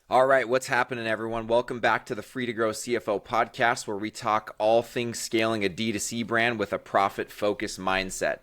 All right, what's happening, everyone? Welcome back to the Free to Grow CFO Podcast, where we talk all things scaling a D2C brand with a profit-focused mindset.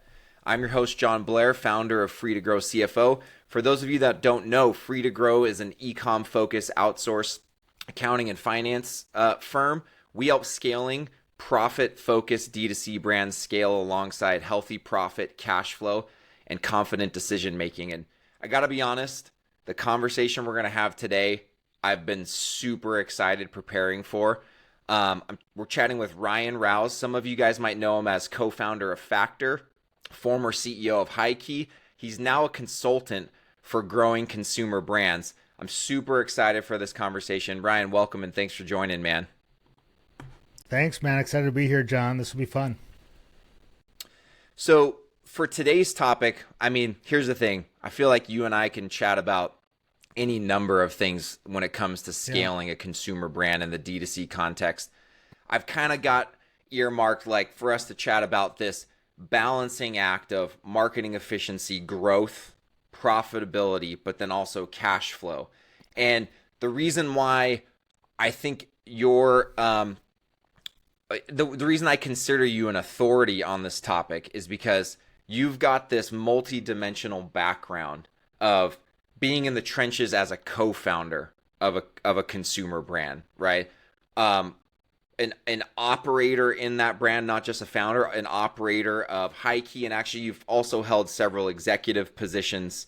I'm your host, Jon Blair, founder of Free to Grow CFO. For those of you that don't know, Free to Grow is an e-com-focused outsourced accounting and finance firm. We help scaling profit-focused D2C brands scale alongside healthy profit, cash flow, and confident decision-making. And I got to be honest, the conversation we're going to have today, I've been super excited preparing for. We're chatting with Ryan Rouse. Some of you guys might know him as co-founder of Factor, former CEO of Highkey. He's now a consultant for growing consumer brands. I'm super excited for this conversation. Ryan, welcome and thanks for joining, man. Thanks, man. Excited to be here, John. This will be fun. So for today's topic, here's the thing. I feel like you and I can chat about any number of things when it comes to scaling a consumer brand in the D2C context. I've kind of got earmarked for us to chat about this balancing act of marketing efficiency, growth, profitability, but then also cash flow. And the reason why I think you're the reason I consider you an authority on this topic is because you've got this multi-dimensional background of being in the trenches as a co-founder of a consumer brand, right? An operator in that brand, not just a founder, an operator of Highkey, and actually you've also held several executive positions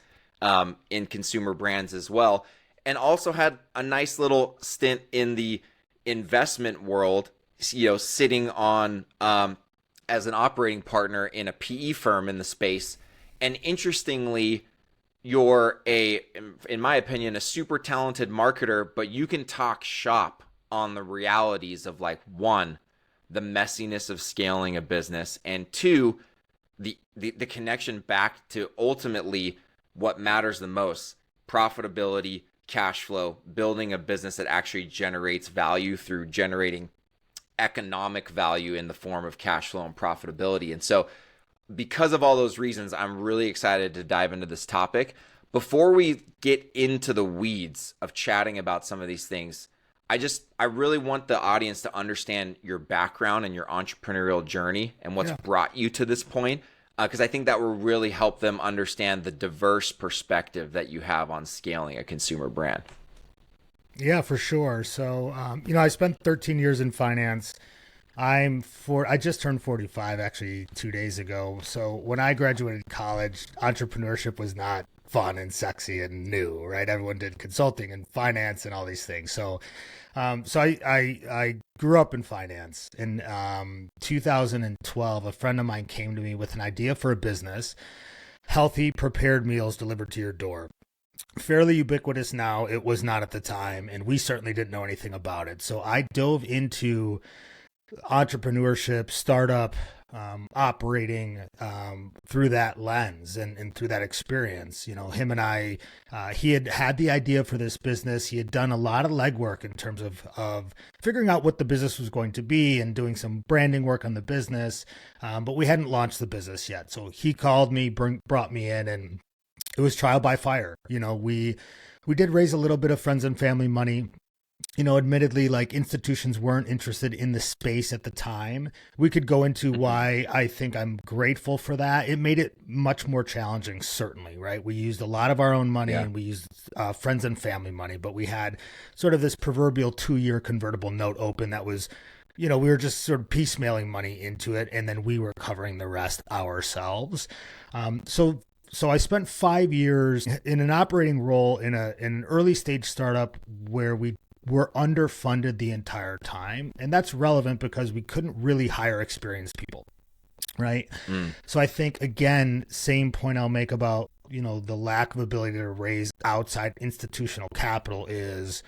in consumer brands as well, and also had a nice little stint in the investment world, sitting on as an operating partner in a PE firm in the space. And interestingly, you're in my opinion, a super talented marketer, but you can talk shop on the realities of one, the messiness of scaling a business, and two, the connection back to ultimately what matters the most: profitability, cash flow, building a business that actually generates value through generating economic value in the form of cash flow and profitability. And so because of all those reasons, I'm really excited to dive into this topic. Before we get into the weeds of chatting about some of these things, I really want the audience to understand your background and your entrepreneurial journey and what's brought you to this point, because I think that will really help them understand the diverse perspective that you have on scaling a consumer brand. Yeah, for sure. So, I spent 13 years in finance. I just turned 45 actually 2 days ago. So when I graduated college, entrepreneurship was not fun and sexy and new, right? Everyone did consulting and finance and all these things. So, I grew up in finance. In 2012, a friend of mine came to me with an idea for a business: healthy, prepared meals delivered to your door. Fairly ubiquitous now. It was not at the time, and we certainly didn't know anything about it. So I dove into entrepreneurship, startup, operating through that lens and through that experience. Him and I, he had the idea for this business. He had done a lot of legwork in terms of figuring out what the business was going to be and doing some branding work on the business, but we hadn't launched the business yet. So he called me, brought me in, and it was trial by fire. We did raise a little bit of friends and family money. Admittedly, institutions weren't interested in the space at the time. We could go into why I think I'm grateful for that. It made it much more challenging, certainly, right? We used a lot of our own money and we used friends and family money, but we had sort of this proverbial 2-year convertible note open that was, we were just sort of piecemealing money into it, and then we were covering the rest ourselves. So I spent 5 years in an operating role in an early stage startup where we were underfunded the entire time. And that's relevant because we couldn't really hire experienced people, right? So I think, again, same point I'll make about, the lack of ability to raise outside institutional capital is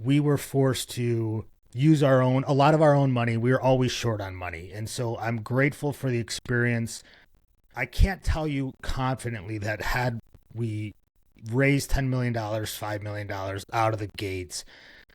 we were forced to use a lot of our own money. We were always short on money. And so I'm grateful for the experience. I can't tell you confidently that had we raised $10 million, $5 million out of the gates,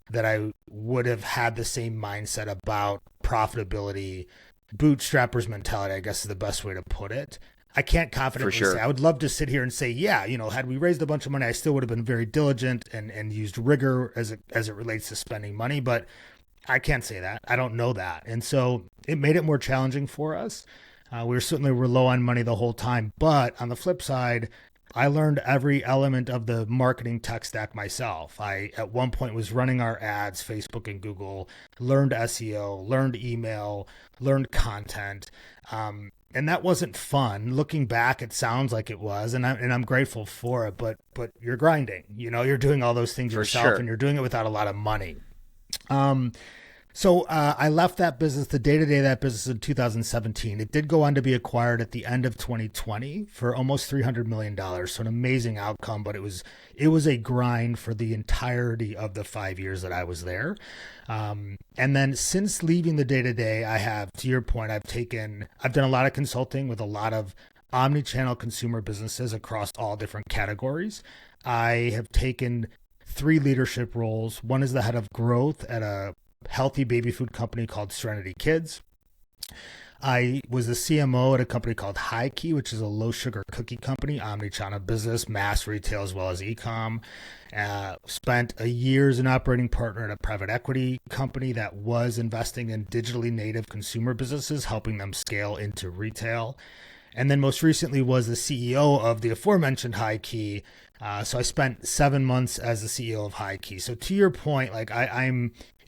that I would have had the same mindset about profitability, bootstrappers mentality, I guess is the best way to put it. I can't confidently For sure. say. I would love to sit here and say, yeah, had we raised a bunch of money, I still would have been very diligent and used rigor as it relates to spending money. But I can't say that. I don't know that. And so it made it more challenging for us. We were low on money the whole time. But on the flip side, I learned every element of the marketing tech stack myself. I, at one point, was running our ads, Facebook and Google, learned SEO, learned email, learned content. And that wasn't fun. Looking back, it sounds like it was, and I'm grateful for it. But you're grinding. You're doing all those things yourself, and you're doing it without a lot of money. So I left that business, the day-to-day of that business, in 2017. It did go on to be acquired at the end of 2020 for almost $300 million. So an amazing outcome, but it was a grind for the entirety of the 5 years that I was there. And then since leaving the day-to-day, I have, to your point, I've done a lot of consulting with a lot of omni-channel consumer businesses across all different categories. I have taken 3 leadership roles. One is the head of growth at a healthy baby food company called Serenity Kids. I was the CMO at a company called Highkey, which is a low sugar cookie company, omni-channel business, mass retail as well as e-com. Spent a year as an operating partner at a private equity company that was investing in digitally native consumer businesses, helping them scale into retail. And then most recently was the CEO of the aforementioned Highkey. So I spent 7 months as the CEO of Highkey. So to your point, like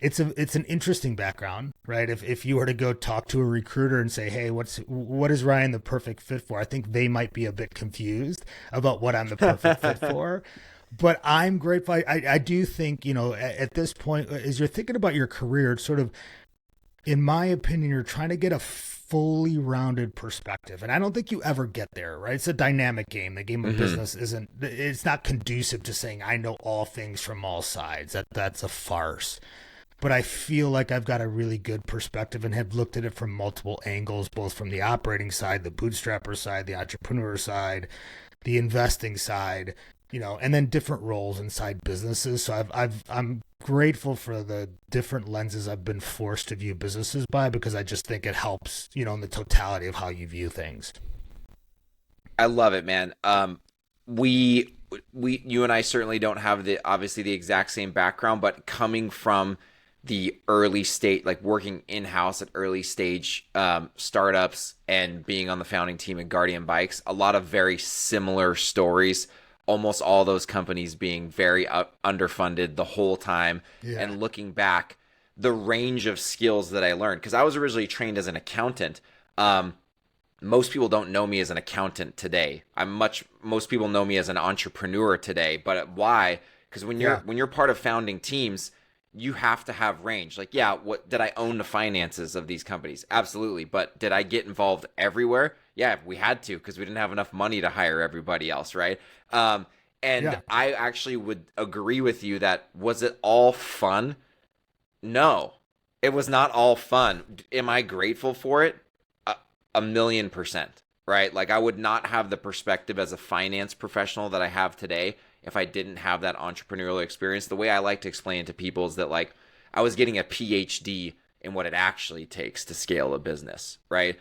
it's an interesting background, right? If you were to go talk to a recruiter and say, hey, what is Ryan the perfect fit for? I think they might be a bit confused about what I'm the perfect fit for. But I'm grateful. I do think, at this point, as you're thinking about your career, it's sort of, in my opinion, you're trying to get a fully rounded perspective. And I don't think you ever get there, right? It's a dynamic game. The game of business it's not conducive to saying, I know all things from all sides. That's a farce. But I feel like I've got a really good perspective and have looked at it from multiple angles, both from the operating side, the bootstrapper side, the entrepreneur side, the investing side, and then different roles inside businesses. So I'm grateful for the different lenses I've been forced to view businesses by, because I just think it helps, in the totality of how you view things. I love it, man. You and I certainly don't have obviously the exact same background, but coming from the early stage, like working in-house at early stage startups and being on the founding team at Guardian Bikes, a lot of very similar stories. Almost all those companies being very underfunded the whole time. Yeah. And looking back, the range of skills that I learned, because I was originally trained as an accountant. Most people don't know me as an accountant today. Most people know me as an entrepreneur today. But why? Because when you're part of founding teams, you have to have range. Like, what did I own the finances of these companies? Absolutely. But did I get involved everywhere? Yeah, we had to, because we didn't have enough money to hire everybody else, right? I actually would agree with you that, was it all fun? No, it was not all fun. Am I grateful for it? 1,000,000%, right? Like, I would not have the perspective as a finance professional that I have today if I didn't have that entrepreneurial experience. The way I like to explain it to people is that, like, I was getting a PhD in what it actually takes to scale a business, right?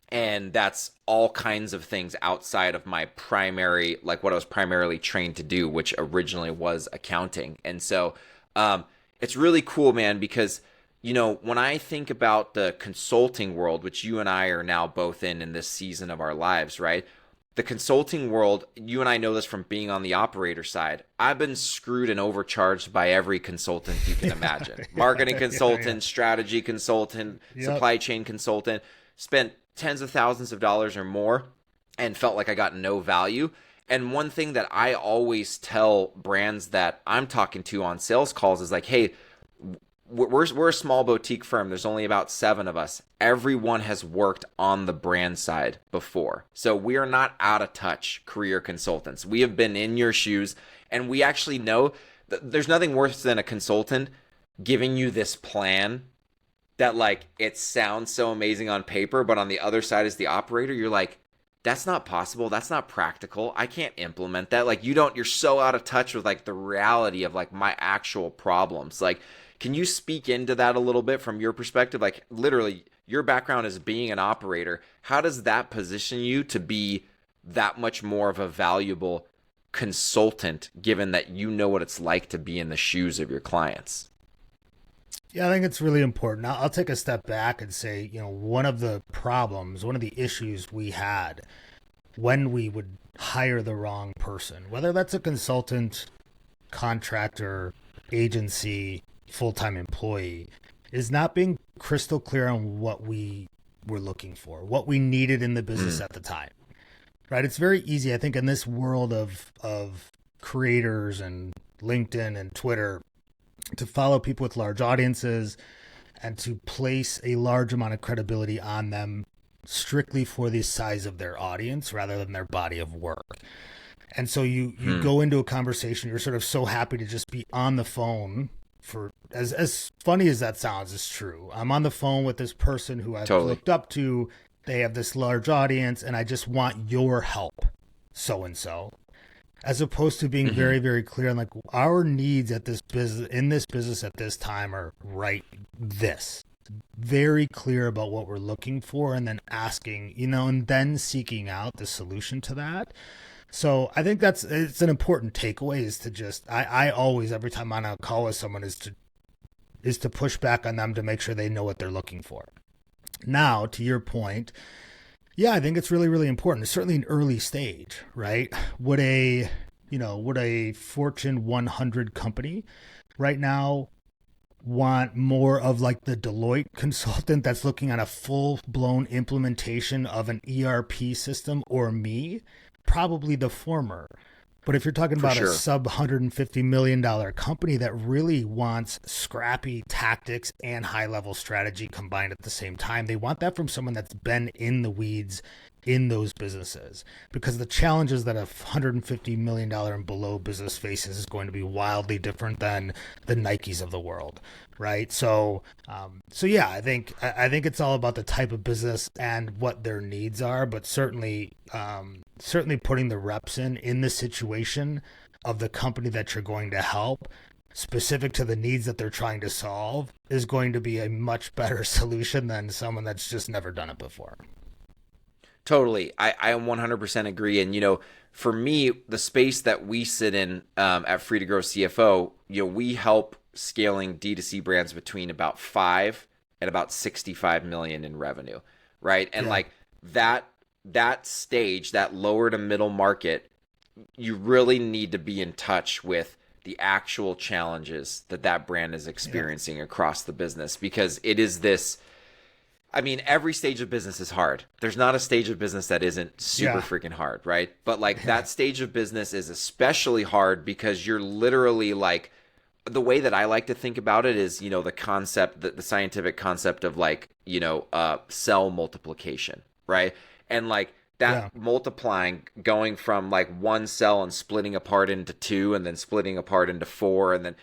And that's all kinds of things outside of my primary, like what I was primarily trained to do, which originally was accounting. And so it's really cool, man, because, when I think about the consulting world, which you and I are now both in this season of our lives, right? The consulting world, you and I know this from being on the operator side. I've been screwed and overcharged by every consultant you can imagine. Marketing consultant, strategy consultant, supply chain consultant. Spent tens of thousands of dollars or more and felt like I got no value. And one thing that I always tell brands that I'm talking to on sales calls is like, hey, we're a small boutique firm. There's only about 7 of us. Everyone has worked on the brand side before. So we are not out of touch career consultants. We have been in your shoes, and we actually know that there's nothing worse than a consultant giving you this plan that, like, it sounds so amazing on paper, but on the other side is the operator. You're like, that's not possible. That's not practical. I can't implement that. Like, you're so out of touch with, like, the reality of, like, my actual problems. Like, can you speak into that a little bit from your perspective? Like, literally, your background as being an operator, how does that position you to be that much more of a valuable consultant, given that you know what it's like to be in the shoes of your clients? Yeah, I think it's really important. I'll take a step back and say, one of the issues we had when we would hire the wrong person, whether that's a consultant, contractor, agency, full-time employee, is not being crystal clear on what we were looking for, what we needed in the business at the time. Right? It's very easy, I think, in this world of creators and LinkedIn and Twitter, to follow people with large audiences and to place a large amount of credibility on them strictly for the size of their audience rather than their body of work. And so you go into a conversation, you're sort of so happy to just be on the phone for, as funny as that sounds, it's true. I'm on the phone with this person who I've looked up to. They have this large audience and I just want your help, so-and-so. As opposed to being very, very clear on like our needs at this business, in this business at this time are this. Very clear about what we're looking for and then asking, and then seeking out the solution to that. So I think it's an important takeaway is to just, I always, every time I'm on a call with someone is to push back on them to make sure they know what they're looking for. Now, to your point, yeah, I think it's really, really important. It's certainly an early stage, right? Would a Fortune 100 company right now want more of like the Deloitte consultant that's looking at a full-blown implementation of an ERP system, or me? Probably the former. But if you're talking about a sub $150 million company that really wants scrappy tactics and high level strategy combined at the same time, they want that from someone that's been in the weeds in those businesses, because the challenges that a $150 million and below business faces is going to be wildly different than the Nikes of the world. Right. So yeah, I think it's all about the type of business and what their needs are, but certainly putting the reps in the situation of the company that you're going to help, specific to the needs that they're trying to solve, is going to be a much better solution than someone that's just never done it before. Totally. I 100% agree. And, for me, the space that we sit in at Free to Grow CFO, we help scaling D2C brands between about 5 and about 65 million in revenue, right? And like that stage, that lower to middle market, you really need to be in touch with the actual challenges that brand is experiencing across the business, because it is this, every stage of business is hard. There's not a stage of business that isn't super freaking hard, right? But like that stage of business is especially hard because you're literally like, the way that I like to think about it is, the concept, the scientific concept of like, cell multiplication, right? And like that multiplying, going from like one cell and splitting apart into 2 and then splitting apart into 4. And then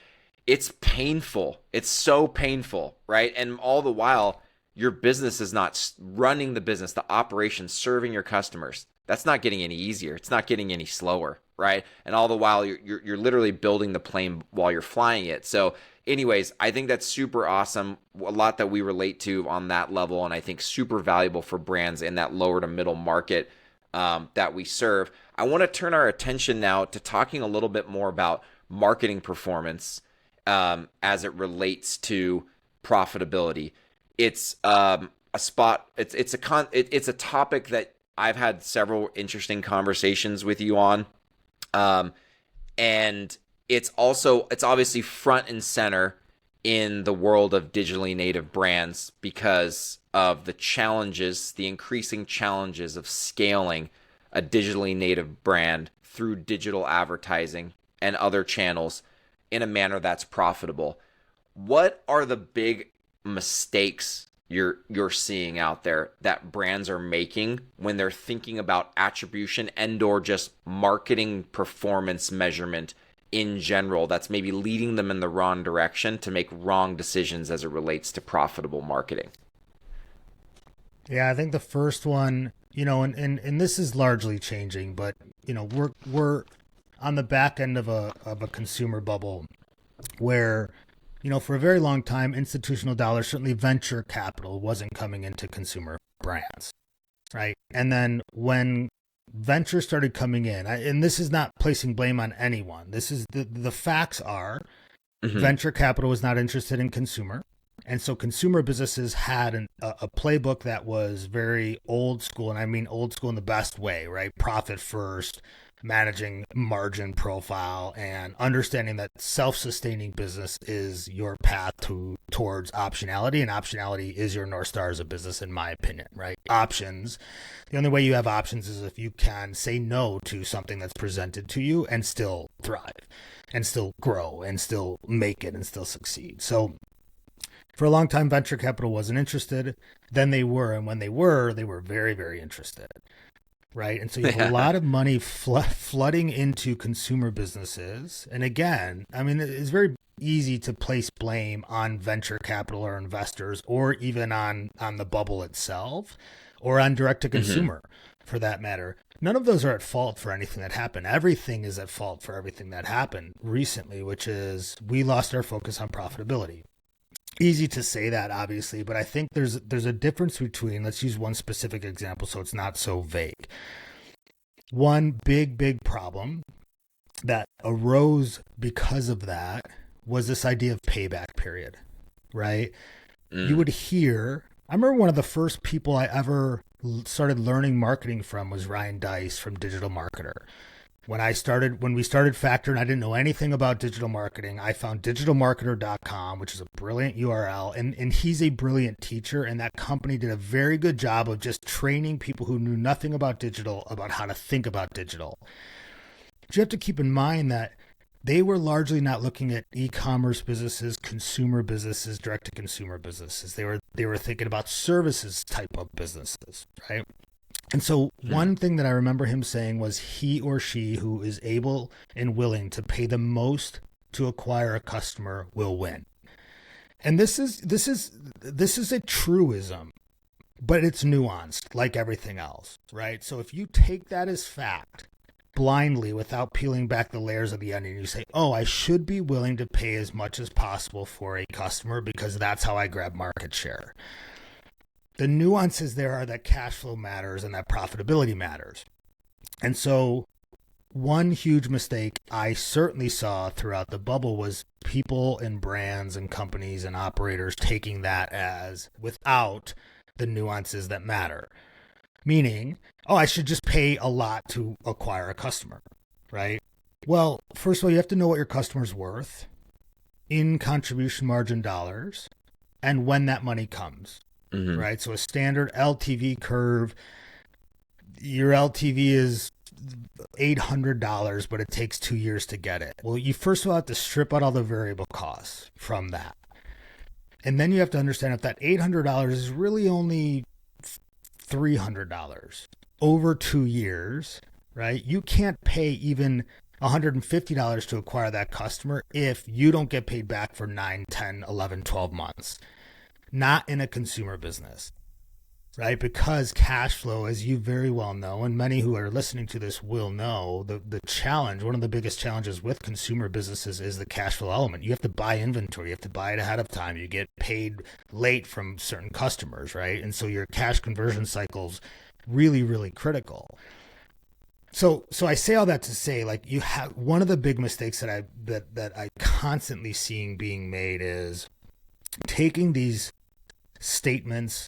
it's painful. It's so painful, right? And all the while, your business is not running the business, the operation, serving your customers. That's not getting any easier. It's not getting any slower, right? And all the while, you're literally building the plane while you're flying it. So anyways, I think that's super awesome. A lot that we relate to on that level, and I think super valuable for brands in that lower to middle market that we serve. I want to turn our attention now to talking a little bit more about marketing performance as it relates to profitability. It's it's a topic that I've had several interesting conversations with you on. And it's obviously front and center in the world of digitally native brands because of the increasing challenges of scaling a digitally native brand through digital advertising and other channels in a manner that's profitable. What are the big mistakes you're seeing out there that brands are making when they're thinking about attribution and or just marketing performance measurement in general, that's maybe leading them in the wrong direction to make wrong decisions as it relates to profitable marketing? Yeah, I think the first one, and this is largely changing, but we're on the back end of a consumer bubble where for a very long time, institutional dollars, certainly venture capital, wasn't coming into consumer brands, right? And then when venture started coming in, and this is not placing blame on anyone. This is the facts are venture capital was not interested in consumer. And so consumer businesses had a playbook that was very old school. And I mean old school in the best way, right? Profit first, managing margin profile, and understanding that self-sustaining business is your path towards optionality. And optionality is your North Star as a business, in my opinion, right? Options. The only way you have options is if you can say no to something that's presented to you and still thrive and still grow and still make it and still succeed. So for a long time, venture capital wasn't interested. Then they were. And when they were very, very interested. Right. And so you have a lot of money flooding into consumer businesses. And again, I mean, it's very easy to place blame on venture capital or investors, or even on the bubble itself, or on direct to consumer for that matter. None of those are at fault for anything that happened. Everything is at fault for everything that happened recently, which is we lost our focus on profitability. Easy to say that, obviously, but I think there's a difference between, let's use one specific example so it's not so vague. One big problem that arose because of that was this idea of payback period, right? You would hear, I remember one of the first people I ever started learning marketing from was Ryan Dice from Digital Marketer. When we started Factor and I didn't know anything about digital marketing, I found digitalmarketer.com, which is a brilliant URL. And he's a brilliant teacher. And that company did a very good job of just training people who knew nothing about digital about how to think about digital. But you have to keep in mind that they were largely not looking at e-commerce businesses, consumer businesses, direct-to-consumer businesses. They were thinking about services type of businesses, right? And so one thing that I remember him saying was he or she who is able and willing to pay the most to acquire a customer will win. And this is a truism, but it's nuanced like everything else, right? So if you take that as fact blindly without peeling back the layers of the onion, you say, oh, I should be willing to pay as much as possible for a customer because that's how I grab market share. The nuances there are that cash flow matters and that profitability matters. And so one huge mistake I certainly saw throughout the bubble was people and brands and companies and operators taking that as without the nuances that matter. Meaning, oh, I should just pay a lot to acquire a customer, right? Well, first of all, you have to know what your customer's worth in contribution margin dollars and when that money comes. Right. So a standard LTV curve, your LTV is $800, but it takes 2 years to get it. Well, you first of all have to strip out all the variable costs from that. And then you have to understand if that $800 is really only $300 over 2 years, right? You can't pay even $150 to acquire that customer if you don't get paid back for 9, 10, 11, 12 months. Not in a consumer business, right? Because cash flow, as you very well know, and many who are listening to this will know, the challenge, one of the biggest challenges with consumer businesses is the cash flow element. You have to buy inventory. You have to buy it ahead of time. You get paid late from certain customers, right? And so your cash conversion cycle's really, really critical. So I say all that to say, like, you have one of the big mistakes that I constantly seeing being made is taking these statements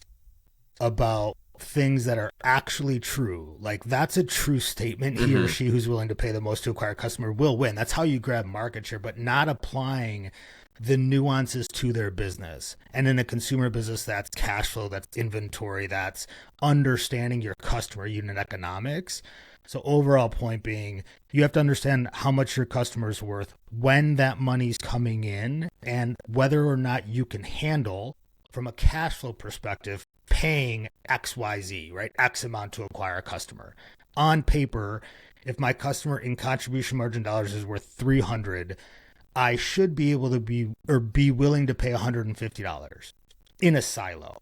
about things that are actually true. Like, that's a true statement. He or she who's willing to pay the most to acquire a customer will win. That's how you grab market share, but not applying the nuances to their business. And in a consumer business, that's cash flow, that's inventory, that's understanding your customer unit economics. So overall point being, you have to understand how much your customer is worth, when that money's coming in, and whether or not you can handle, from a cash flow perspective, paying XYZ, right? X amount to acquire a customer. On paper, if my customer in contribution margin dollars is worth 300, I should be able to be willing to pay $150 in a silo.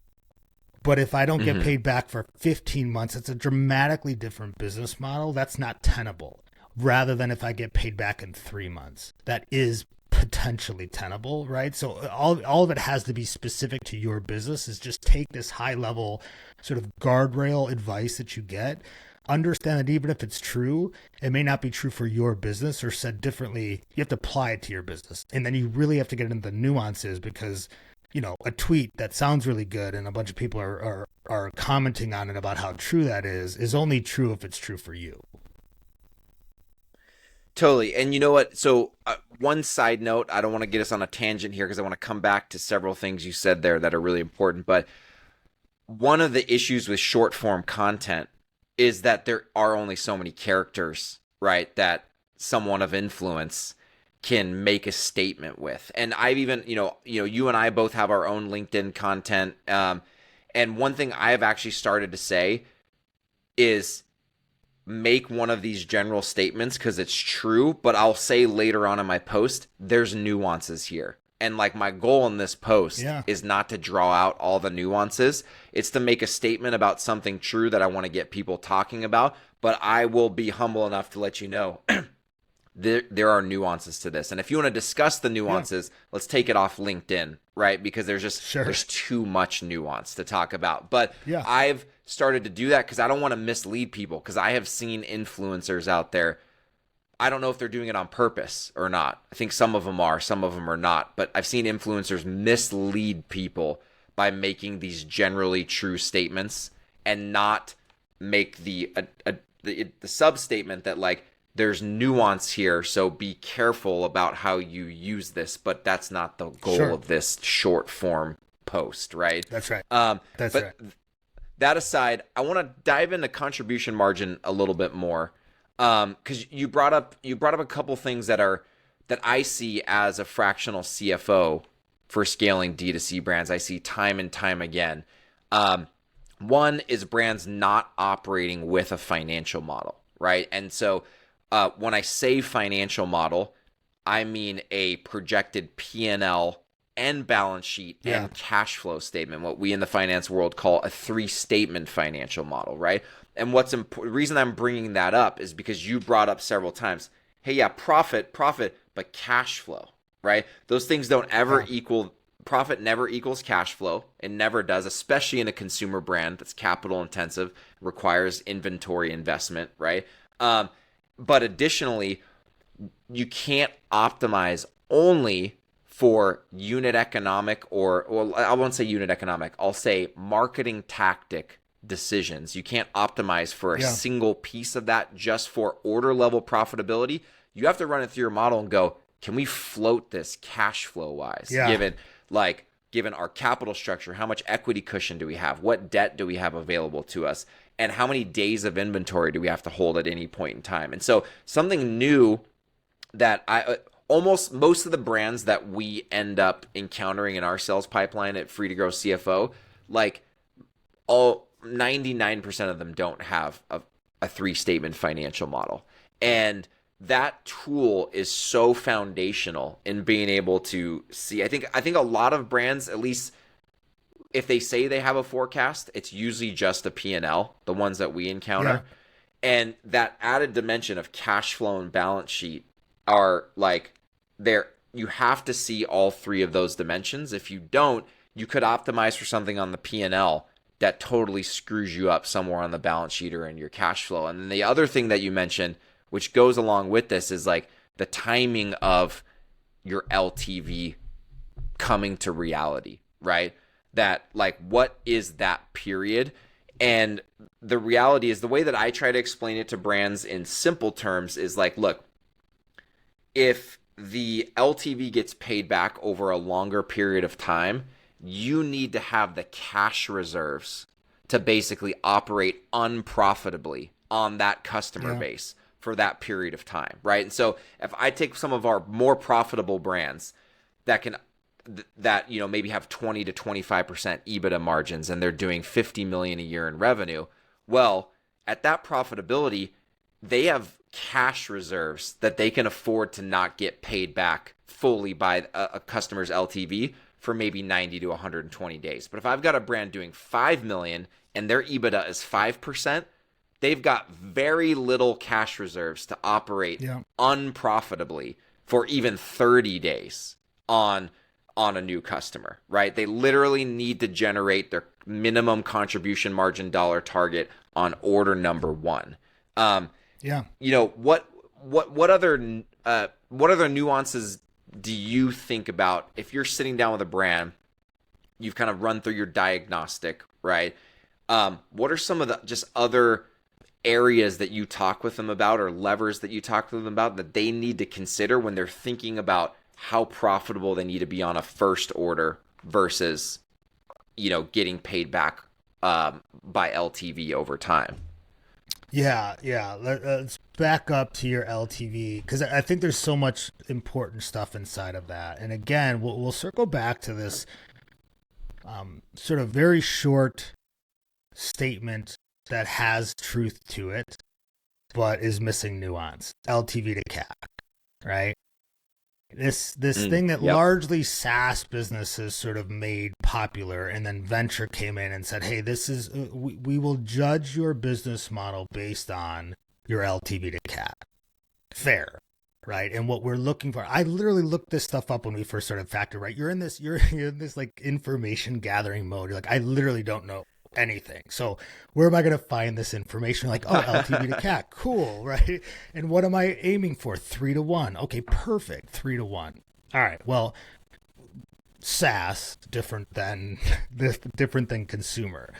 But if I don't get paid back for 15 months, it's a dramatically different business model. That's not tenable. Rather than if I get paid back in 3 months, that is potentially tenable, right? So all of it has to be specific to your business. Is just take this high level sort of guardrail advice that you get, understand that even if it's true, it may not be true for your business, or said differently, you have to apply it to your business. And then you really have to get into the nuances, because a tweet that sounds really good and a bunch of people are commenting on it about how true that is only true if it's true for you. Totally. And you know what? So one side note, I don't want to get us on a tangent here because I want to come back to several things you said there that are really important. But one of the issues with short form content is that there are only so many characters, right, that someone of influence can make a statement with. And I've even, you and I both have our own LinkedIn content. And one thing I've actually started to say is make one of these general statements because it's true, but I'll say later on in my post, there's nuances here. And like my goal in this post is not to draw out all the nuances. It's to make a statement about something true that I want to get people talking about, but I will be humble enough to let you know there are nuances to this. And if you want to discuss the nuances, let's take it off LinkedIn, right? Because there's too much nuance to talk about. But I've started to do that because I don't want to mislead people, because I have seen influencers out there. I don't know if they're doing it on purpose or not. I think some of them are, some of them are not. But I've seen influencers mislead people by making these generally true statements and not make the sub-statement that like, there's nuance here, so be careful about how you use this, but that's not the goal of this short form post, right? That's right. That's right. That aside, I want to dive into contribution margin a little bit more, because you brought up a couple things that I see as a fractional CFO for scaling D2C brands. I see time and time again. One is brands not operating with a financial model, right? And so when I say financial model, I mean a projected P&L and balance sheet and cash flow statement, what we in the finance world call a 3-statement financial model, right? And the reason I'm bringing that up is because you brought up several times, hey, profit, but cash flow, right? Those things don't ever equal. Profit never equals cash flow. It never does, especially in a consumer brand that's capital intensive, requires inventory investment, right? But additionally, you can't optimize only for unit economic or I won't say unit economic, I'll say marketing tactic decisions. You can't optimize for a single piece of that just for order level profitability. You have to run it through your model and go, can we float this cash flow wise? Given our capital structure, how much equity cushion do we have? What debt do we have available to us? And how many days of inventory do we have to hold at any point in time? And so something new that almost most of the brands that we end up encountering in our sales pipeline at Free to Grow CFO, like 99% of them don't have a 3-statement financial model. And that tool is so foundational in being able to see. I think a lot of brands, at least if they say they have a forecast, it's usually just a P&L, the ones that we encounter. And that added dimension of cash flow and balance sheet are like there. You have to see all 3 of those dimensions. If you don't, you could optimize for something on the P&L that totally screws you up somewhere on the balance sheet or in your cash flow. And then the other thing that you mentioned, which goes along with this, is like the timing of your LTV coming to reality, right? That like, what is that period? And the reality is, the way that I try to explain it to brands in simple terms is like, look, if the LTV gets paid back over a longer period of time, you need to have the cash reserves to basically operate unprofitably on that customer base for that period of time, right? And so if I take some of our more profitable brands that maybe have 20 to 25% EBITDA margins and they're doing 50 million a year in revenue, well, at that profitability, they have cash reserves that they can afford to not get paid back fully by a customer's LTV for maybe 90 to 120 days. But if I've got a brand doing 5 million and their EBITDA is 5%, they've got very little cash reserves to operate unprofitably for even 30 days on a new customer, right? They literally need to generate their minimum contribution margin dollar target on order number one. What other nuances do you think about if you're sitting down with a brand, you've kind of run through your diagnostic, right? What are some of the just other areas that you talk with them about, or levers that you talk to them about, that they need to consider when they're thinking about how profitable they need to be on a first order versus, getting paid back by LTV over time? Yeah. Let's back up to your LTV, because I think there's so much important stuff inside of that. And again, we'll circle back to this sort of very short statement that has truth to it, but is missing nuance. LTV to CAC, right? This thing that largely SaaS businesses sort of made popular, and then venture came in and said, hey, this is we will judge your business model based on your LTV to CAC. Fair, right? And what we're looking for, I literally looked this stuff up when we first started Factor, right? You're in this like information gathering mode. You're like, I literally don't know anything. So where am I going to find this information? Like, oh, LTV to CAC, cool, right? And what am I aiming for? 3-to-1. Okay, perfect. 3-to-1. All right. Well, SaaS different than consumer,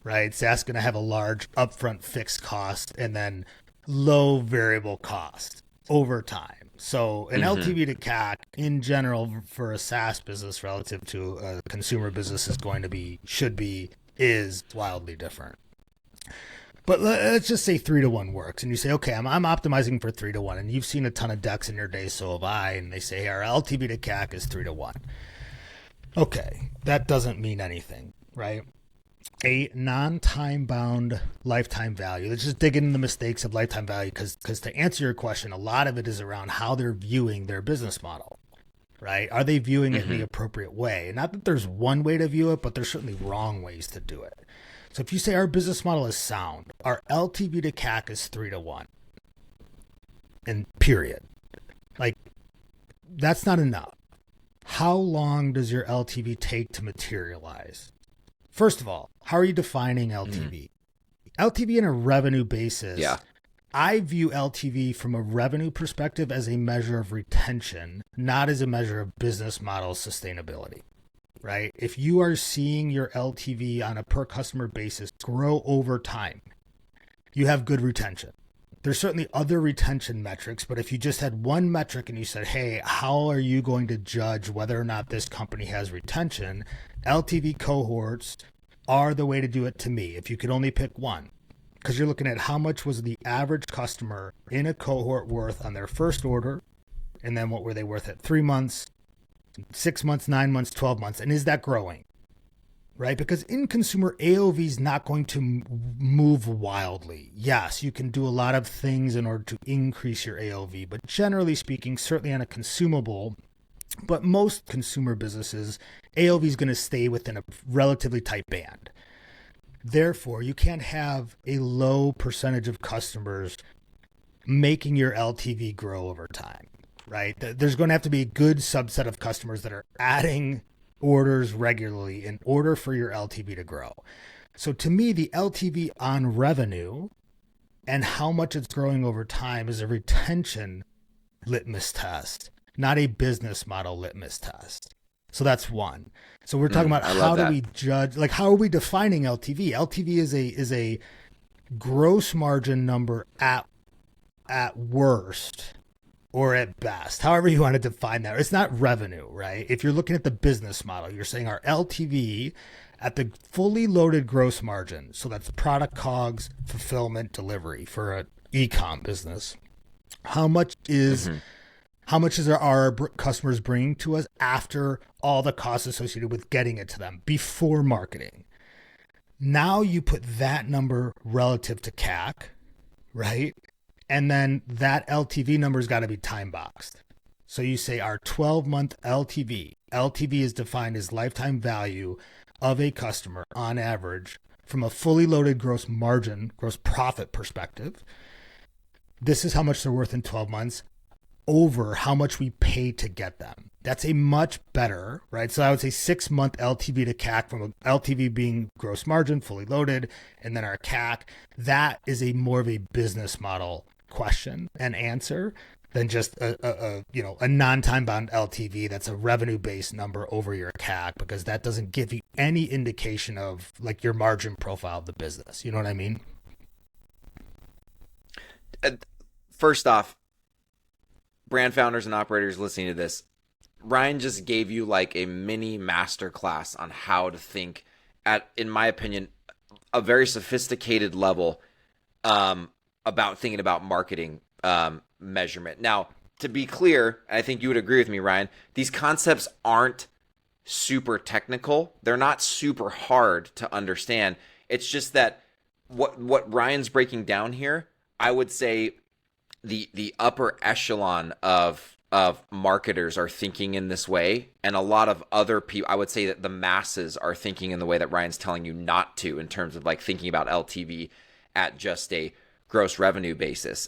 right? SaaS going to have a large upfront fixed cost and then low variable cost over time. So an LTV to CAC in general for a SaaS business relative to a consumer business is wildly different. But let's just say 3-to-1 works, and you say, okay, I'm optimizing for 3-to-1, and you've seen a ton of decks in your day, so have I, and they say, hey, our LTV to CAC is 3-to-1. Okay, that doesn't mean anything, right? A non-time bound lifetime value. Let's just dig into the mistakes of lifetime value, because to answer your question, a lot of it is around how they're viewing their business model. Right? Are they viewing it in the appropriate way? Not that there's one way to view it, but there's certainly wrong ways to do it. So if you say our business model is sound, our LTV to CAC is 3-to-1, and period. Like, that's not enough. How long does your LTV take to materialize? First of all, how are you defining LTV? LTV in a revenue basis. Yeah. I view LTV from a revenue perspective as a measure of retention, not as a measure of business model sustainability, right? If you are seeing your LTV on a per customer basis grow over time, you have good retention. There's certainly other retention metrics, but if you just had one metric and you said, hey, how are you going to judge whether or not this company has retention? LTV cohorts are the way to do it to me, if you could only pick one. Because you're looking at how much was the average customer in a cohort worth on their first order, and then what were they worth at 3 months, 6 months, 9 months, 12 months, and is that growing, right? Because in consumer, AOV is not going to move wildly. Yes, you can do a lot of things in order to increase your AOV, but generally speaking, certainly on a consumable, but most consumer businesses, AOV is going to stay within a relatively tight band. Therefore, you can't have a low percentage of customers making your LTV grow over time, right? There's going to have to be a good subset of customers that are adding orders regularly in order for your LTV to grow. So to me, the LTV on revenue and how much it's growing over time is a retention litmus test, not a business model litmus test. So that's one. So we're talking about how do we judge, like how are we defining LTV? LTV is a gross margin number at worst or at best, however you want to define that. It's not revenue, right? If you're looking at the business model, you're saying our LTV at the fully loaded gross margin. So that's product COGS, fulfillment, delivery for an e-com business. How much is our customers bringing to us after all the costs associated with getting it to them before marketing? Now you put that number relative to CAC, right? And then that LTV number's got to be time boxed. So you say our 12-month LTV. LTV is defined as lifetime value of a customer on average from a fully loaded gross margin, gross profit perspective. This is how much they're worth in 12 months. over how much we pay to get them. That's a much better, right? So I would say 6-month LTV to CAC, from a LTV being gross margin fully loaded, and then our CAC. That is a more of a business model question and answer than just a non-time bound LTV that's a revenue based number over your CAC, because that doesn't give you any indication of like your margin profile of the business. You know what I mean? First off, brand founders and operators listening to this, Ryan just gave you like a mini masterclass on how to think at, in my opinion, a very sophisticated level about thinking about marketing measurement. Now, to be clear, and I think you would agree with me, Ryan, these concepts aren't super technical. They're not super hard to understand. It's just that what Ryan's breaking down here, I would say the upper echelon of marketers are thinking in this way, and a lot of other people, I would say that the masses are thinking in the way that Ryan's telling you not to, in terms of like thinking about LTV at just a gross revenue basis.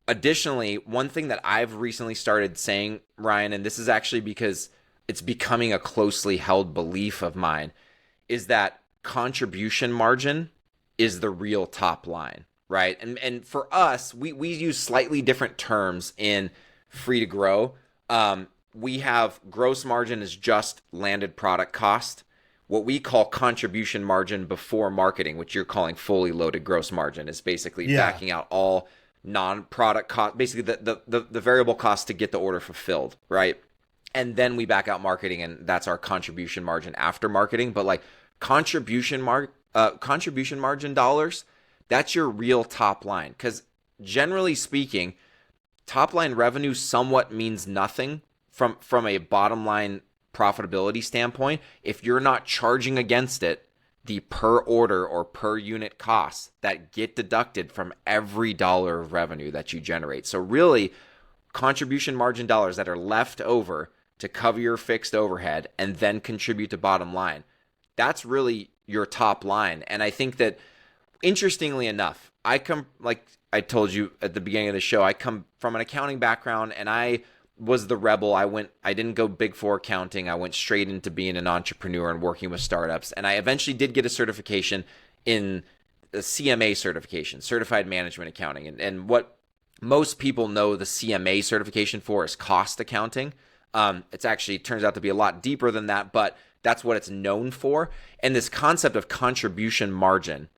Additionally, one thing that I've recently started saying, Ryan, and this is actually because it's becoming a closely held belief of mine, is that contribution margin is the real top line, right? And for us, we use slightly different terms in Free to Grow. We have gross margin is just landed product cost. What we call contribution margin before marketing, which you're calling fully loaded gross margin, is basically backing out all non-product cost, basically the variable cost to get the order fulfilled, right? And then we back out marketing, and that's our contribution margin after marketing. But like contribution margin dollars, that's your real top line. Because generally speaking, top line revenue somewhat means nothing from a bottom line profitability standpoint if you're not charging against it the per order or per unit costs that get deducted from every dollar of revenue that you generate. So really, contribution margin dollars that are left over to cover your fixed overhead and then contribute to bottom line, that's really your top line. And I think that, interestingly enough, I come, like I told you at the beginning of the show, I come from an accounting background, and I was the rebel. I didn't go Big Four accounting. I went straight into being an entrepreneur and working with startups. And I eventually did get a certification in a CMA certification, Certified Management Accounting. And what most people know the CMA certification for is cost accounting. It's actually turns out to be a lot deeper than that, but that's what it's known for. And this concept of contribution margin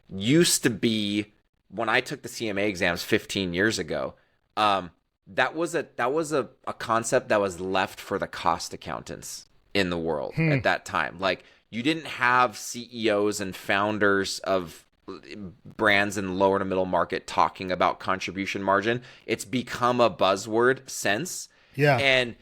used to be, when I took the CMA exams 15 years ago, that was a concept that was left for the cost accountants in the world at that time. Like, you didn't have CEOs and founders of brands in lower to middle market talking about contribution margin. It's become a buzzword since. Yeah. And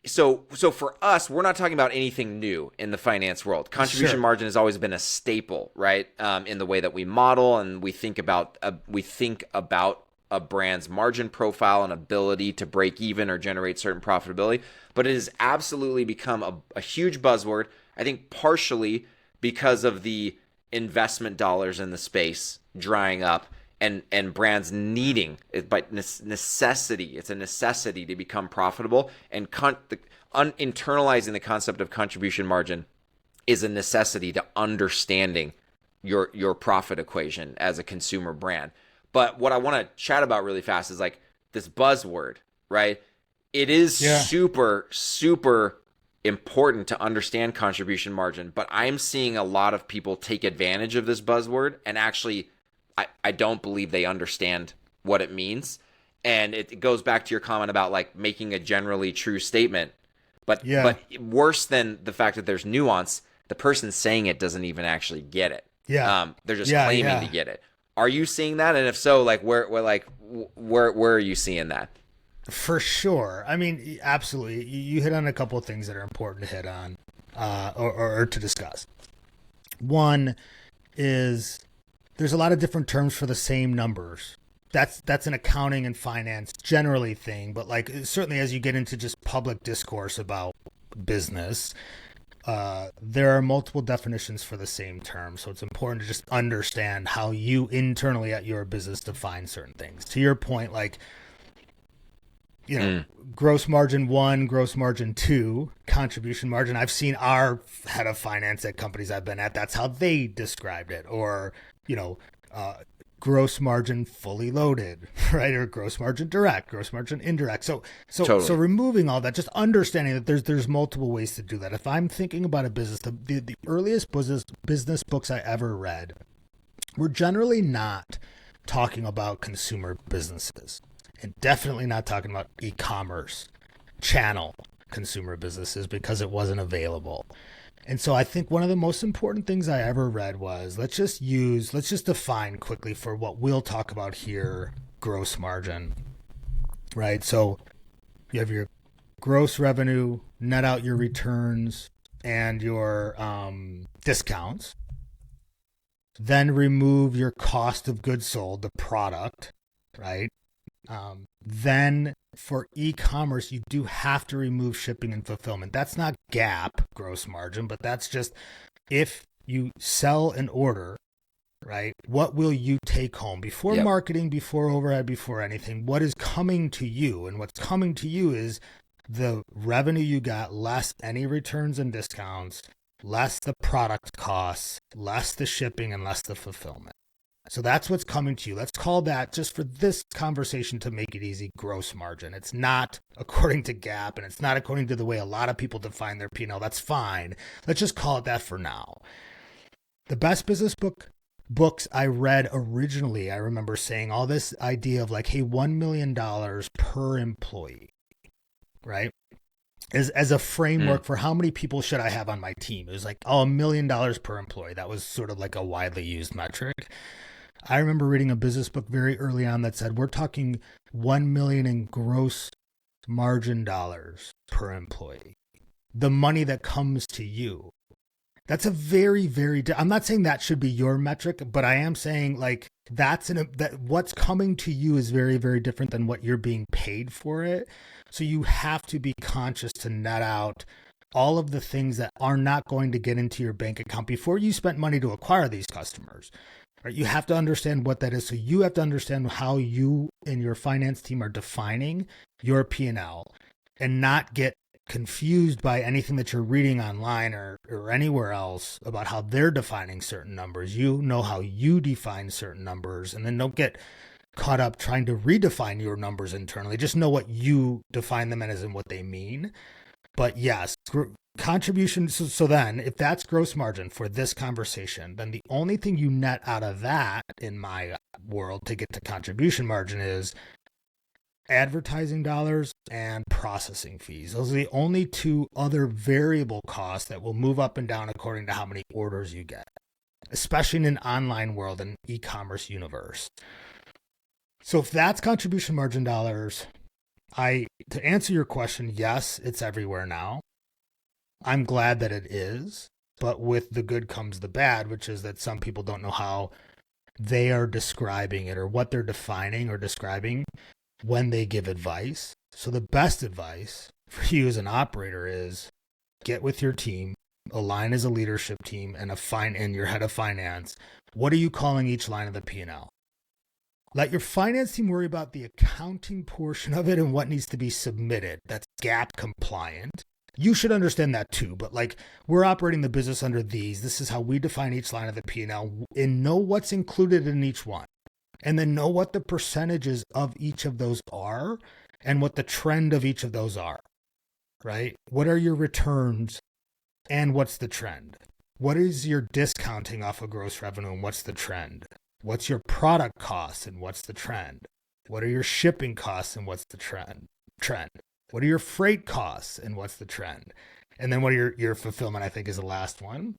so for us, we're not talking about anything new in the finance world. Contribution margin has always been a staple, right? In the way that we model and we think about a brand's margin profile and ability to break even or generate certain profitability. But it has absolutely become a huge buzzword, I think partially because of the investment dollars in the space drying up and brands needing it by necessity. It's a necessity to become profitable, and internalizing the concept of contribution margin is a necessity to understanding your profit equation as a consumer brand. But what I want to chat about really fast is like this buzzword, right? It is super, super important to understand contribution margin, but I'm seeing a lot of people take advantage of this buzzword, and actually I don't believe they understand what it means. And it goes back to your comment about like making a generally true statement, but worse than the fact that there's nuance, the person saying it doesn't even actually get it. They're just claiming to get it. Are you seeing that? And if so, like where are you seeing that? For sure. I mean, absolutely. You hit on a couple of things that are important to hit on or to discuss. One is there's a lot of different terms for the same numbers. That's an accounting and finance generally thing, but like certainly as you get into just public discourse about business, there are multiple definitions for the same term. So it's important to just understand how you internally at your business define certain things. To your point, like gross margin 1, gross margin 2, contribution margin. I've seen our head of finance at companies I've been at, that's how they described it. Or, gross margin fully loaded, right? Or gross margin direct, gross margin indirect. So Totally. removing all that, just understanding that there's multiple ways to do that. If I'm thinking about a business, the earliest business books I ever read were generally not talking about consumer businesses, and definitely not talking about e-commerce channel consumer businesses, because it wasn't available. And so I think one of the most important things I ever read was, let's just define quickly for what we'll talk about here, gross margin, right? So you have your gross revenue, net out your returns and your discounts, then remove your cost of goods sold, the product, right? Then for e-commerce, you do have to remove shipping and fulfillment. That's not GAAP gross margin, but that's just if you sell an order, right? What will you take home before marketing, before overhead, before anything? What is coming to you? And what's coming to you is the revenue you got less any returns and discounts, less the product costs, less the shipping, and less the fulfillment. So that's what's coming to you. Let's call that, just for this conversation to make it easy, gross margin. It's not according to GAAP, and it's not according to the way a lot of people define their P&L. That's fine. Let's just call it that for now. The best business books I read originally, I remember saying all this idea of like, hey, $1 million per employee, right? As a framework for how many people should I have on my team. It was like, $1 million per employee. That was sort of like a widely used metric. I remember reading a business book very early on that said, we're talking 1 million in gross margin dollars per employee. The money that comes to you. That's a very, very, I'm not saying that should be your metric, but I am saying like that what's coming to you is very, very different than what you're being paid for it. So you have to be conscious to net out all of the things that are not going to get into your bank account before you spent money to acquire these customers. Right? You have to understand what that is. So you have to understand how you and your finance team are defining your P&L and not get confused by anything that you're reading online or anywhere else about how they're defining certain numbers. You know how you define certain numbers, and then don't get caught up trying to redefine your numbers internally. Just know what you define them as and what they mean. But yes, contribution. So then if that's gross margin for this conversation, then the only thing you net out of that in my world to get to contribution margin is advertising dollars and processing fees. Those are the only two other variable costs that will move up and down according to how many orders you get, especially in an online world and e-commerce universe. So if that's contribution margin dollars, to answer your question, yes, it's everywhere now. I'm glad that it is, but with the good comes the bad, which is that some people don't know how they are describing it or what they're defining or describing when they give advice. So the best advice for you as an operator is get with your team, align as a leadership team and your head of finance. What are you calling each line of the P&L? Let your finance team worry about the accounting portion of it and what needs to be submitted. That's GAAP compliant. You should understand that too, but like we're operating the business under these. This is how we define each line of the P&L and know what's included in each one. And then know what the percentages of each of those are and what the trend of each of those are, right? What are your returns and what's the trend? What is your discounting off of gross revenue and what's the trend? What's your product costs and what's the trend? What are your shipping costs and what's the trend? What are your freight costs and what's the trend? And then what are your fulfillment, I think, is the last one.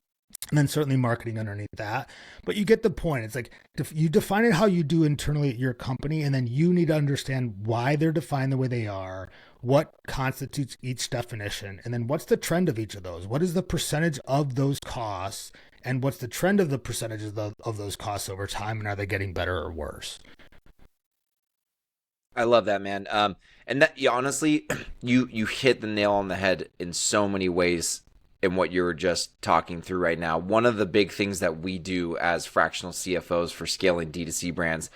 And then certainly marketing underneath that. But you get the point. It's like you define it how you do internally at your company, and then you need to understand why they're defined the way they are, what constitutes each definition, and then what's the trend of each of those? What is the percentage of those costs, and what's the trend of the percentages of those costs over time, and are they getting better or worse? I love that, man. And that honestly, you hit the nail on the head in so many ways in what you were just talking through right now. One of the big things that we do as fractional CFOs for scaling D2C brands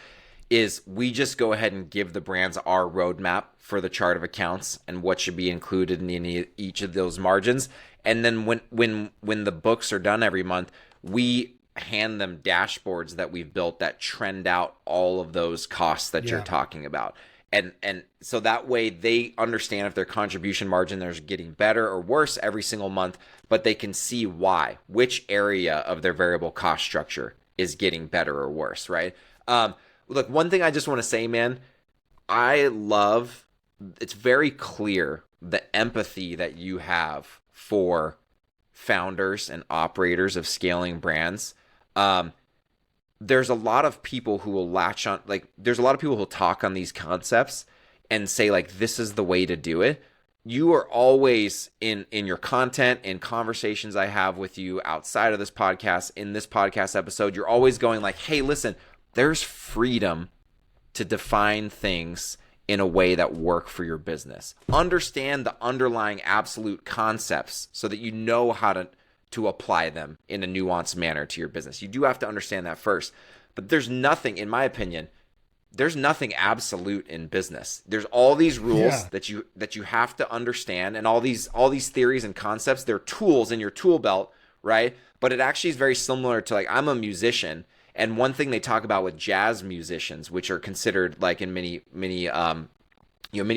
is we just go ahead and give the brands our roadmap for the chart of accounts and what should be included in each of those margins. And then when the books are done every month, we hand them dashboards that we've built that trend out all of those costs that you're talking about. And so that way they understand if their contribution margin is getting better or worse every single month, but they can see why, which area of their variable cost structure is getting better or worse, right? Look, one thing I just want to say, man, it's very clear the empathy that you have for founders and operators of scaling brands. There's a lot of people who will latch on, there's a lot of people who will talk on these concepts and say, this is the way to do it. You are always in your content and conversations I have with you outside of this podcast, in this podcast episode, you're always going hey, listen, there's freedom to define things in a way that work for your business. Understand the underlying absolute concepts so that you know how to apply them in a nuanced manner to your business. You do have to understand that first. But there's nothing, in my opinion, there's nothing absolute in business. There's all these rules that you have to understand, and all these theories and concepts, they're tools in your tool belt, right? But it actually is very similar to I'm a musician. And one thing they talk about with jazz musicians, which are considered in many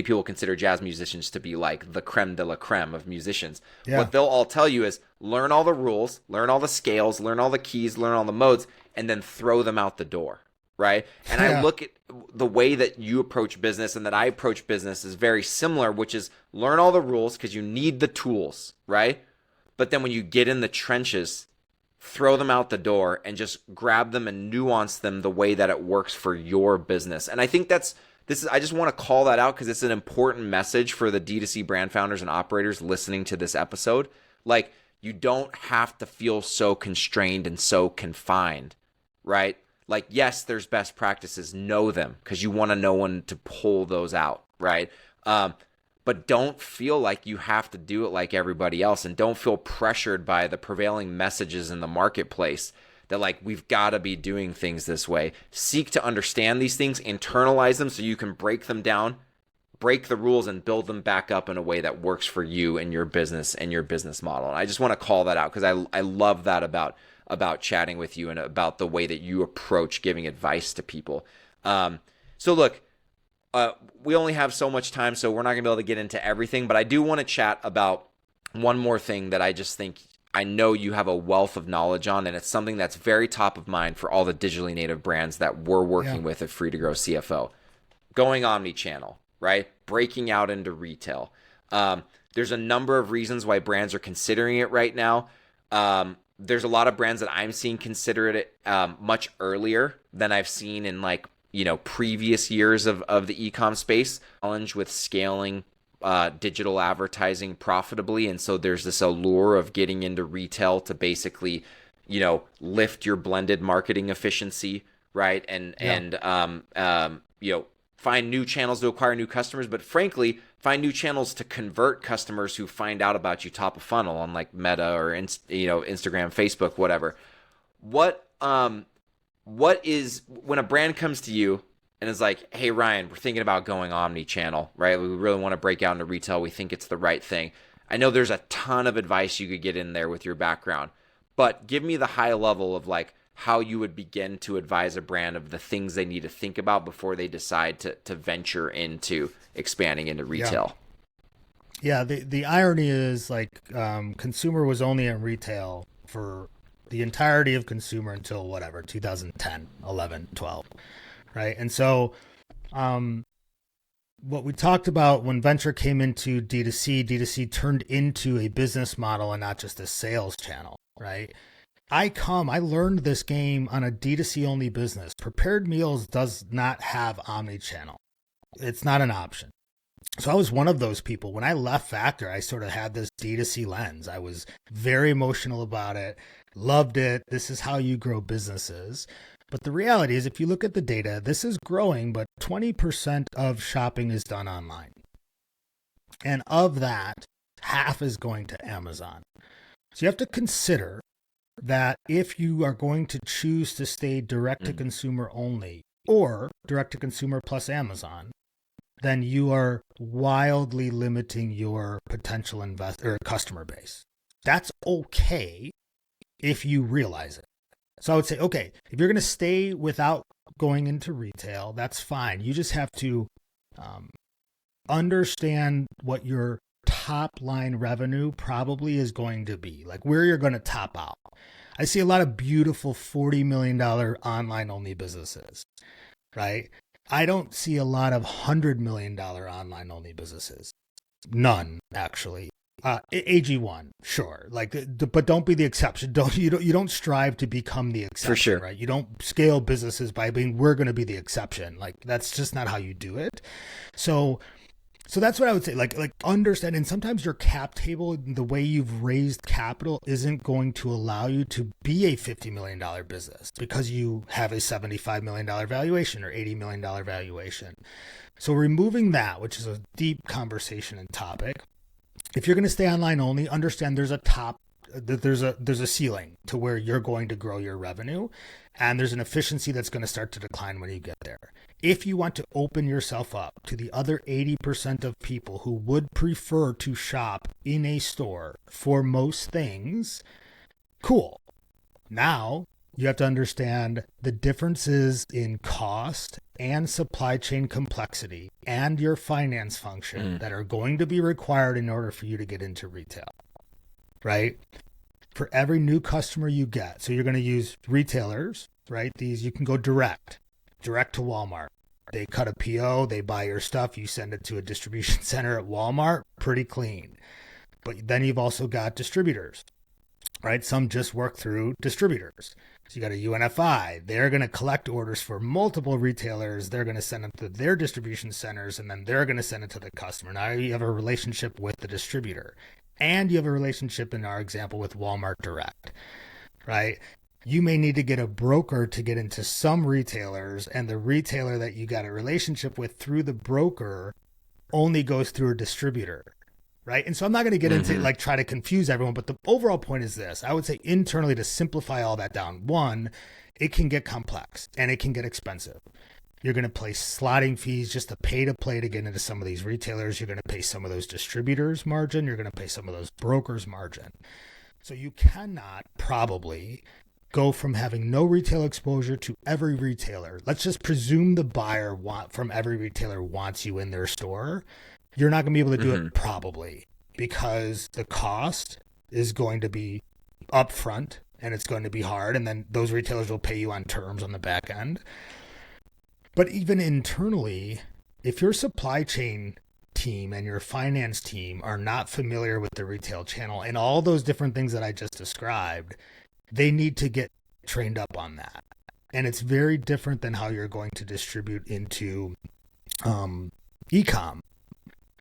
people consider jazz musicians to be the creme de la creme of musicians. Yeah. What they'll all tell you is learn all the rules, learn all the scales, learn all the keys, learn all the modes, and then throw them out the door, right? And I look at the way that you approach business and that I approach business is very similar, which is learn all the rules because you need the tools, right? But then when you get in the trenches, throw them out the door and just grab them and nuance them the way that it works for your business. And I think I just want to call that out because it's an important message for the D2C brand founders and operators listening to this episode. You don't have to feel so constrained and so confined, right? Yes, there's best practices, know them because you want to know when to pull those out, right? But don't feel like you have to do it like everybody else, and don't feel pressured by the prevailing messages in the marketplace that we've got to be doing things this way. Seek to understand these things, internalize them so you can break them down, break the rules, and build them back up in a way that works for you and your business and your business model. And I just want to call that out because I love that about chatting with you and about the way that you approach giving advice to people. So look, we only have so much time, so we're not going to be able to get into everything, but I do want to chat about one more thing that I just think I know you have a wealth of knowledge on, and it's something that's very top of mind for all the digitally native brands that we're working with at Free to Grow CFO. Going omni-channel, right? Breaking out into retail. There's a number of reasons why brands are considering it right now. There's a lot of brands that I'm seeing consider it much earlier than I've seen in previous years of the e-com space. Challenge with scaling digital advertising profitably, and so there's this allure of getting into retail to basically lift your blended marketing efficiency, right? And find new channels to acquire new customers, but frankly find new channels to convert customers who find out about you top of funnel on Meta or Instagram, Facebook, whatever. What is when a brand comes to you and is hey, Ryan, we're thinking about going omni-channel, right? We really want to break out into retail. We think it's the right thing. I know there's a ton of advice you could get in there with your background, but give me the high level of how you would begin to advise a brand of the things they need to think about before they decide to venture into expanding into retail. Yeah, the irony is consumer was only in retail for the entirety of consumer until 2010, 11, 12. Right. And so what we talked about when venture came into D2C turned into a business model and not just a sales channel. Right. I learned this game on a D2C only business. Prepared meals does not have omni-channel. It's not an option. So I was one of those people. When I left Factor, I sort of had this D2C lens. I was very emotional about it, loved it. This is how you grow businesses. But the reality is, if you look at the data, this is growing, but 20% of shopping is done online. And of that, half is going to Amazon. So you have to consider that if you are going to choose to stay direct to consumer only, or direct to consumer plus Amazon, then you are wildly limiting your potential investor or customer base. That's okay if you realize it. So I would say, okay, if you're going to stay without going into retail, that's fine. You just have to understand what your top line revenue probably is going to be, like where you're going to top out. I see a lot of beautiful $40 million online only businesses, right? I don't see a lot of $100 million online only businesses. None, actually. AG1, sure. But don't be the exception. You don't strive to become the exception, for sure, right? You don't scale businesses by being, we're going to be the exception. Like that's just not how you do it. So that's what I would say. Like understand. And sometimes your cap table, the way you've raised capital, isn't going to allow you to be a $50 million business because you have a $75 million valuation or $80 million valuation. So removing that, which is a deep conversation and topic. If you're going to stay online only, understand there's a ceiling to where you're going to grow your revenue, and there's an efficiency that's going to start to decline when you get there. If you want to open yourself up to the other 80% of people who would prefer to shop in a store for most things, cool. Now you have to understand the differences in cost and supply chain complexity and your finance function that are going to be required in order for you to get into retail, right? For every new customer you get, so you're going to use retailers, right? You can go direct to Walmart. They cut a PO, they buy your stuff, you send it to a distribution center at Walmart, pretty clean. But then you've also got distributors, right? Some just work through distributors. So you got a UNFI. They're going to collect orders for multiple retailers. They're going to send them to their distribution centers, and then they're going to send it to the customer. Now you have a relationship with the distributor, and you have a relationship in our example with Walmart Direct, right? You may need to get a broker to get into some retailers, and the retailer that you got a relationship with through the broker only goes through a distributor. Right. And so I'm not going to get into try to confuse everyone, but the overall point is this. I would say internally, to simplify all that down, one, it can get complex and it can get expensive. You're going to pay slotting fees just to pay to play to get into some of these retailers. You're going to pay some of those distributors margin. You're going to pay some of those brokers margin. So you cannot probably go from having no retail exposure to every retailer. Let's just presume the buyer from every retailer wants you in their store. You're not going to be able to do it probably because the cost is going to be upfront and it's going to be hard. And then those retailers will pay you on terms on the back end. But even internally, if your supply chain team and your finance team are not familiar with the retail channel and all those different things that I just described, they need to get trained up on that. And it's very different than how you're going to distribute into e-com.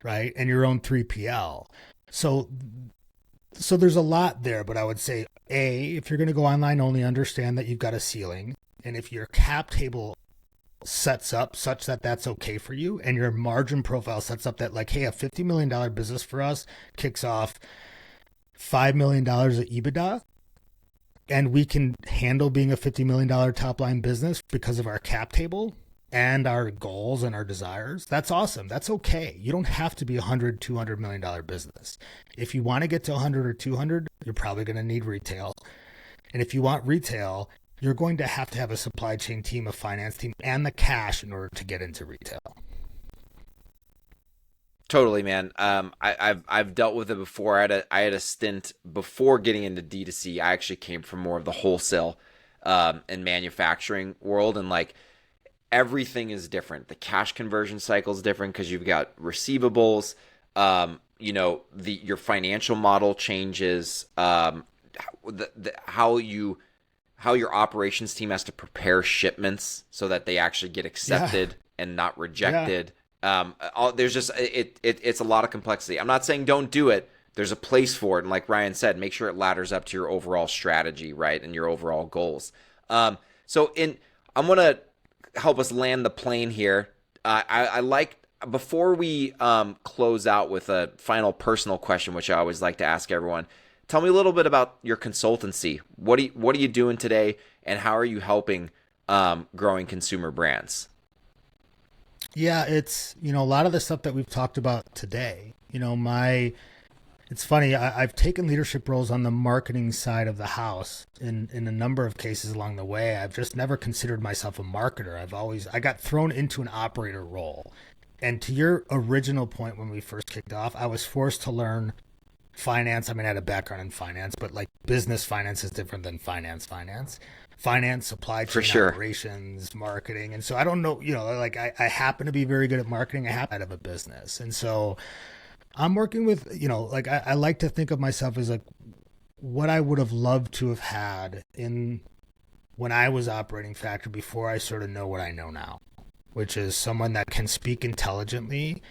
Right? And your own 3PL. So there's a lot there, but I would say, if you're going to go online only, understand that you've got a ceiling. And if your cap table sets up such that that's okay for you, and your margin profile sets up that like, hey, a $50 million business for us kicks off $5 million of EBITDA, and we can handle being a $50 million top line business because of our cap table and our goals and our desires, that's awesome. That's okay. You don't have to be a $100, $200 million business. If you want to get to 100 or 200, you're probably going to need retail. And if you want retail, you're going to have a supply chain team, a finance team, and the cash in order to get into retail. Totally, man. I've dealt with it before. I had a stint before getting into D2C. I actually came from more of the wholesale and manufacturing world, and like, everything is different. The cash conversion cycle is different because you've got receivables. Your financial model changes. How your operations team has to prepare shipments so that they actually get accepted and not rejected. There's just it's a lot of complexity. I'm not saying don't do it. There's a place for it, and like Ryan said, make sure it ladders up to your overall strategy, right, and your overall goals. I'm gonna help us land the plane here. I like, before we close out with a final personal question, which I always like to ask everyone, tell me a little bit about your consultancy. What are you doing today, and how are you helping growing consumer brands? Yeah, it's, a lot of the stuff that we've talked about today, it's funny. I've taken leadership roles on the marketing side of the house in a number of cases along the way. I've just never considered myself a marketer. I got thrown into an operator role. And to your original point, when we first kicked off, I was forced to learn finance. I mean, I had a background in finance, but like business finance is different than finance, supply chain, For sure. operations, marketing. And so I don't know, I happen to be very good at marketing. I happen to have a business. And so I'm working with, I like to think of myself as like what I would have loved to have had when I was operating factory before I sort of know what I know now, which is someone that can speak intelligently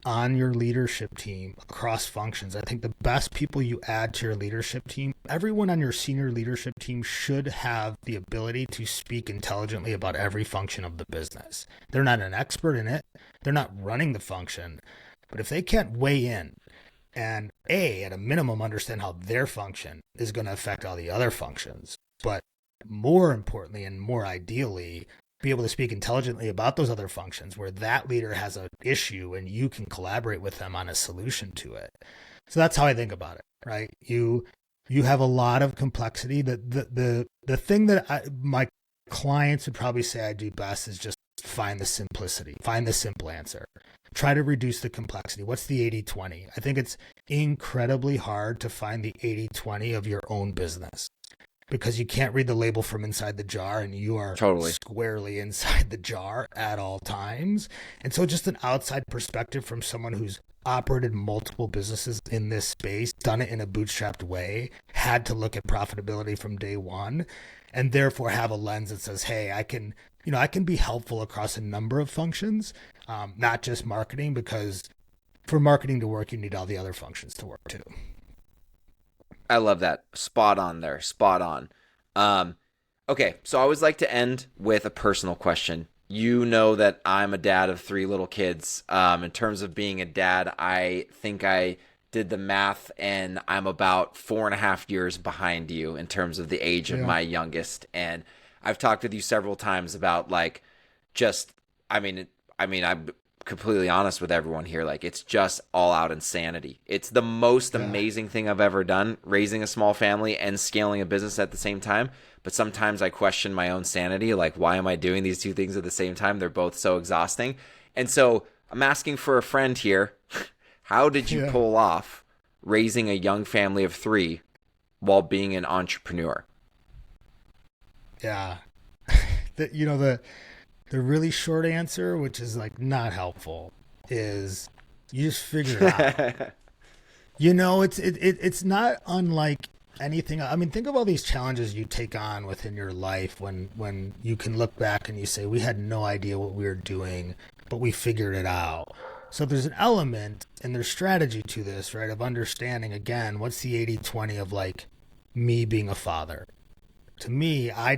on your leadership team across functions. I think the best people you add to your leadership team, everyone on your senior leadership team should have the ability to speak intelligently about every function of the business. They're not an expert in it. They're not running the function. But if they can't weigh in and at a minimum, understand how their function is going to affect all the other functions, but more importantly and more ideally, be able to speak intelligently about those other functions where that leader has an issue and you can collaborate with them on a solution to it. So that's how I think about it, right? You have a lot of complexity. The thing that my clients would probably say I do best is just find the simplicity, find the simple answer. Try to reduce the complexity. What's the 80-20? I think it's incredibly hard to find the 80-20 of your own business because you can't read the label from inside the jar and you are squarely inside the jar at all times. And so just an outside perspective from someone who's operated multiple businesses in this space, done it in a bootstrapped way, had to look at profitability from day one, and therefore have a lens that says, hey, I can be helpful across a number of functions, not just marketing, because for marketing to work, you need all the other functions to work too. I love that. Spot on there. Spot on. Okay, so I always like to end with a personal question. You know that I'm a dad of 3 little kids. In terms of being a dad, I think I did the math and I'm about 4.5 years behind you in terms of the age of my youngest. And I've talked with you several times about I'm completely honest with everyone here. Like, it's just all out insanity. It's the most amazing thing I've ever done, raising a small family and scaling a business at the same time. But sometimes I question my own sanity. Like, why am I doing these 2 things at the same time? They're both so exhausting. And so I'm asking for a friend here. How did you pull off raising a young family of 3 while being an entrepreneur? Yeah. The really short answer, which is like not helpful, is you just figure it out. It's not unlike anything. I mean, think of all these challenges you take on within your life when you can look back and you say, we had no idea what we were doing, but we figured it out. So there's an element and there's strategy to this, right? Of understanding, again, what's the 80-20 of like me being a father. To me, I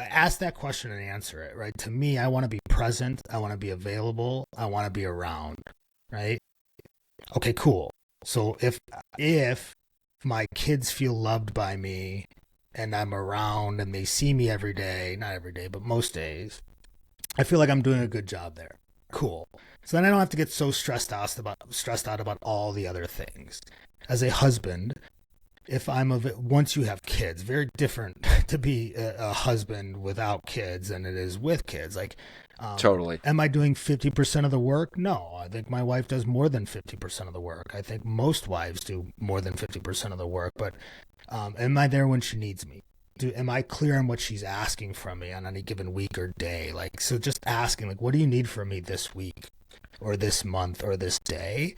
ask that question and answer it, right? To me, I want to be present. I want to be available. I want to be around, right? Okay, cool. So if my kids feel loved by me and I'm around and they see me every day, not every day, but most days, I feel like I'm doing a good job there. Cool. So then I don't have to get so stressed out about all the other things. As a husband, once you have kids, very different to be a husband without kids than it is with kids. Like, totally. Am I doing 50% of the work? No, I think my wife does more than 50% of the work. I think most wives do more than 50% of the work. But am I there when she needs me? Am I clear on what she's asking from me on any given week or day? Like, so just asking, like, what do you need from me this week or this month or this day?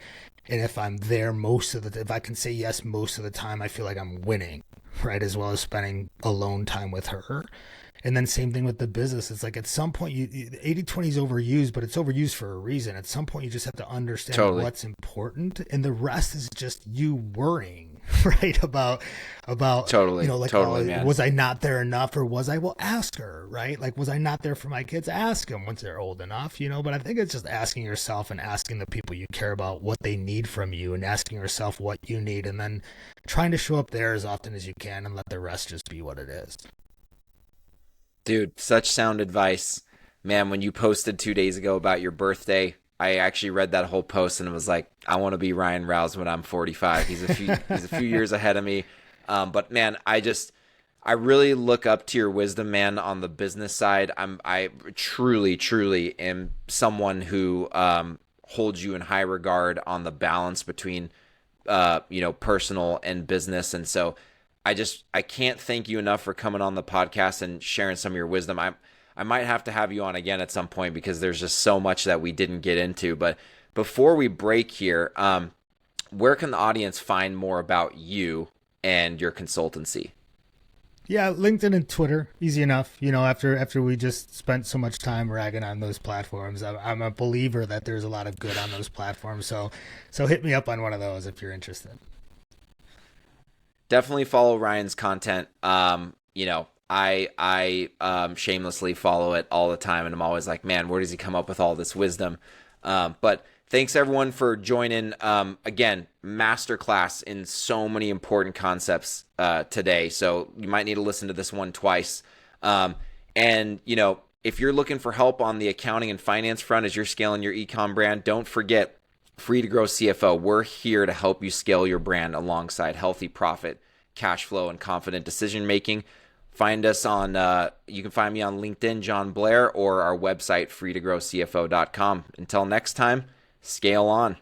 And if I'm there if I can say yes most of the time, I feel like I'm winning, right? As well as spending alone time with her. And then same thing with the business. It's like at some point, 80-20 is overused, but it's overused for a reason. At some point, you just have to understand what's important. And the rest is just you worrying, right? About was I not there enough or was I? Well, ask her, right? Like, was I not there for my kids? Ask them once they're old enough, but I think it's just asking yourself and asking the people you care about what they need from you and asking yourself what you need and then trying to show up there as often as you can and let the rest just be what it is. Dude, such sound advice. Man, when you posted 2 days ago about your birthday, I actually read that whole post and it was like, I want to be Ryan Rouse when I'm 45. He's a few years ahead of me. But man, I really look up to your wisdom, man, on the business side. I truly am someone who holds you in high regard on the balance between personal and business. And so I can't thank you enough for coming on the podcast and sharing some of your wisdom. I might have to have you on again at some point because there's just so much that we didn't get into. But before we break here, where can the audience find more about you and your consultancy? Yeah, LinkedIn and Twitter, easy enough. After we just spent so much time ragging on those platforms, I'm a believer that there's a lot of good on those platforms. So hit me up on one of those if you're interested. Definitely follow Ryan's content. I shamelessly follow it all the time, and I'm always like, man, where does he come up with all this wisdom? But thanks everyone for joining. Again, masterclass in so many important concepts today. So you might need to listen to this one twice. If you're looking for help on the accounting and finance front as you're scaling your e-com brand, don't forget Free to Grow CFO. We're here to help you scale your brand alongside healthy profit, cash flow, and confident decision making. Find us on, you can find me on LinkedIn, Jon Blair, or our website, freetogrowcfo.com. Until next time, scale on.